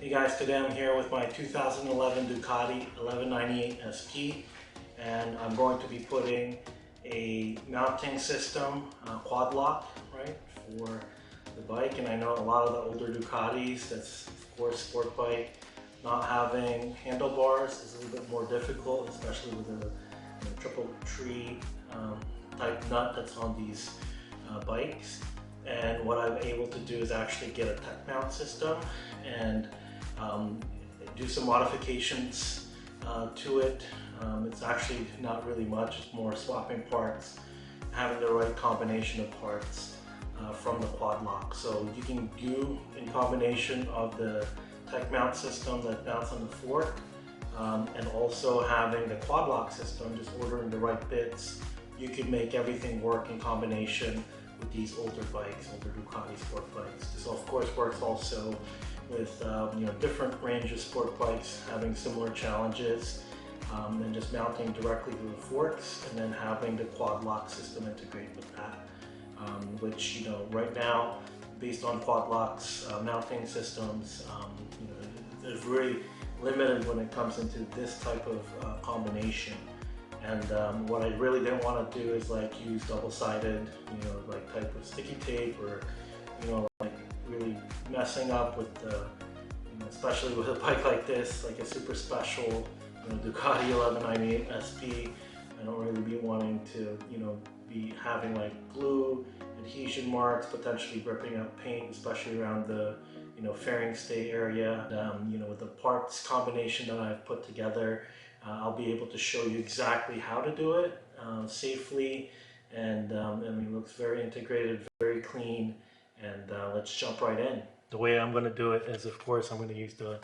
Hey guys, today I'm here with my 2011 Ducati 1198 SP, and I'm going to be putting a mounting system, quad lock, right, for the bike. And I know a lot of the older Ducatis, that's of course sport bike, not having handlebars is a little bit more difficult, especially with a triple tree type nut that's on these bikes. And what I'm able to do is actually get a Techmount system and do some modifications to it. It's actually not really much, it's more swapping parts, having the right combination of parts from the quad lock. So you can do in combination of the Techmount system that mounts on the fork and also having the quad lock system, just ordering the right bits. You can make everything work in combination with these older bikes, older Ducati sport bikes. This of course works also with different range of sport bikes having similar challenges, and just mounting directly to the forks and then having the quad lock system integrate with that, which right now, based on quad locks mounting systems, there's really limited when it comes into this type of combination. And what I really didn't want to do is like use double-sided, like type of sticky tape, or like really messing up with the, especially with a bike like this, like a super special, Ducati 1198 SP. I don't really be wanting to, be having like glue, adhesion marks, potentially ripping up paint, especially around the, fairing stay area. With the parts combination that I've put together, I'll be able to show you exactly how to do it safely, and I mean, it looks very integrated, very clean, and let's jump right in. The way I'm going to do it is, of course, I'm going to use the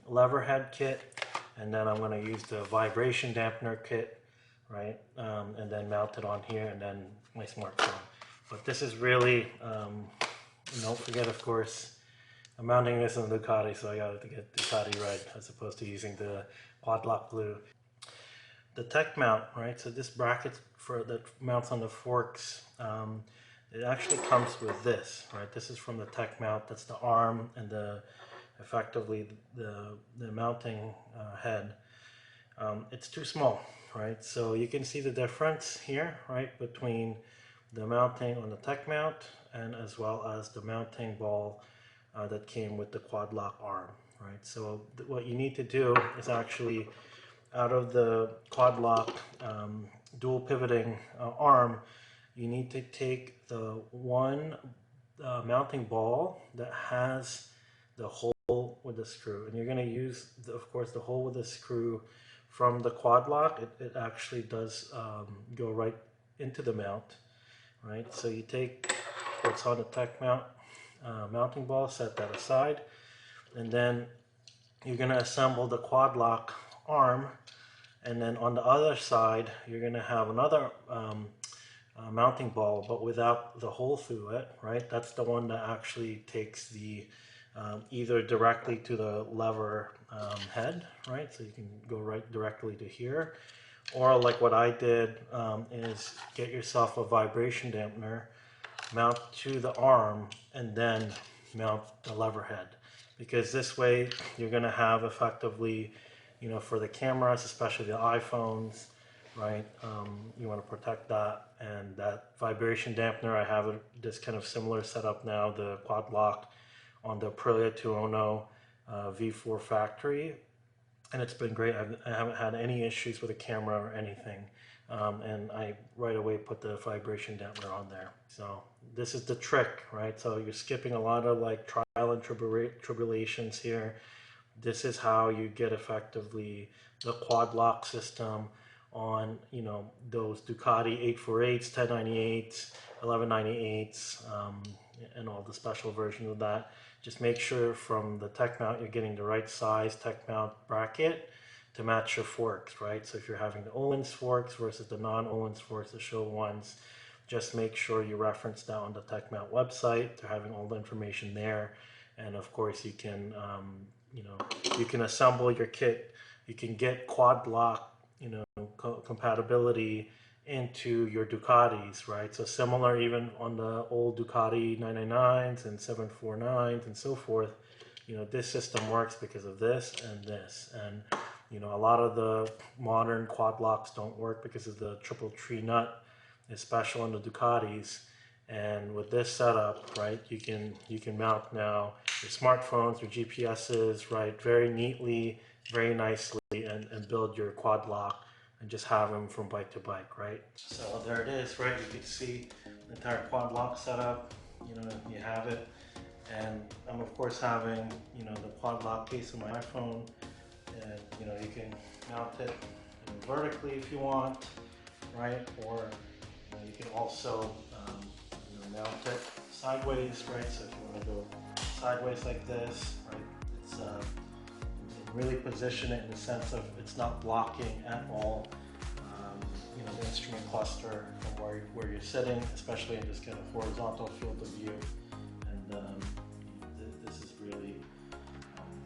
lever head kit, and then I'm going to use the vibration dampener kit, right, and then mount it on here, and then my smartphone. But this is really, don't forget, of course, I'm mounting this on the Ducati, so I got to get Ducati right, as opposed to using the quad lock glue. The Techmount, right? So this bracket that mounts on the forks, it actually comes with this, right? This is from the Techmount. That's the arm and effectively the mounting head. It's too small, right? So you can see the difference here, right, between the mounting on the Techmount and as well as the mounting ball that came with the quad lock arm, right? So what you need to do is actually, out of the quad lock dual pivoting arm, you need to take the one mounting ball that has the hole with the screw, and you're going to use, of course, the hole with the screw from the quad lock. It actually does go right into the mount, right? So you take what's on the Techmount mounting ball, set that aside, and then you're going to assemble the quad lock arm, and then on the other side you're going to have another mounting ball, but without the hole through it, right? That's the one that actually takes the either directly to the lever head, right? So you can go right directly to here, or like what I did is get yourself a vibration dampener, mount to the arm, and then mount the lever head, because this way you're going to have effectively, for the cameras, especially the iPhones, right, you want to protect that. And that vibration dampener, I have this kind of similar setup now, the quad lock on the Aprilia 210 V4 factory, and it's been great. I haven't had any issues with the camera or anything. And I right away put the vibration dampener on there. So this is the trick, right? So you're skipping a lot of like trial and tribulations here. This is how you get effectively the quad lock system on, those Ducati 848s, 1098s, 1198s, and all the special versions of that. Just make sure from the Techmount you're getting the right size Techmount bracket to match your forks, right? So if you're having the Öhlins forks versus the non-Öhlins forks, the show ones, just make sure you reference that on the Techmount website. They're having all the information there. And of course you can, you can assemble your kit. You can get quad lock, compatibility into your Ducatis, right? So similar even on the old Ducati 999s and 749s and so forth. this system works because of this and this. And a lot of the modern quad locks don't work because of the triple tree nut is special on the Ducatis. And with this setup, right, you can mount now your smartphones, your GPSs, right, very neatly, very nicely, and build your quad lock and just have them from bike to bike, right? So there it is, right? You can see the entire quad lock setup. You have it. And I'm of course having, the quad lock case on my iPhone, and you can mount it vertically if you want, right? Or you can also mount it sideways, right? So if you want to go sideways like this, right? It's you can really position it in the sense of it's not blocking at all, the instrument cluster from where you're sitting, especially in this kind of horizontal field of view. And this is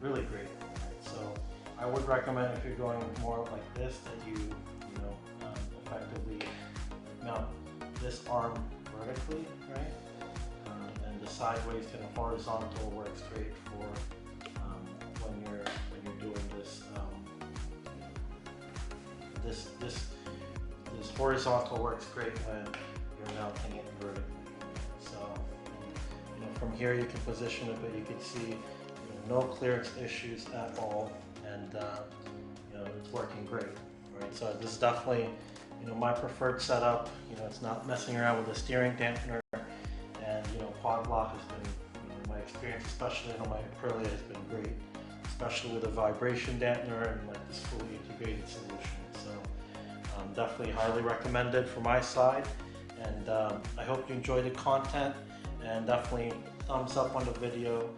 really great. Right? So I would recommend, if you're going more like this, that you effectively mount this arm vertically, right? And the sideways kind of horizontal works great for when you're doing this horizontal works great when you're mounting it vertically. So from here you can position it, but you can see no clearance issues at all, and it's working great, right? So this is definitely my preferred setup. It's not messing around with the steering dampener, and quad lock has been, my experience, especially on my Aprilia, has been great, especially with a vibration dampener and like this fully integrated solution. So definitely highly recommended from my side, and I hope you enjoyed the content, and definitely thumbs up on the video,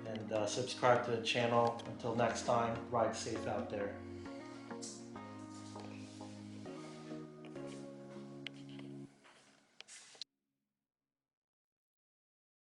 and subscribe to the channel. Until next time, ride safe out there.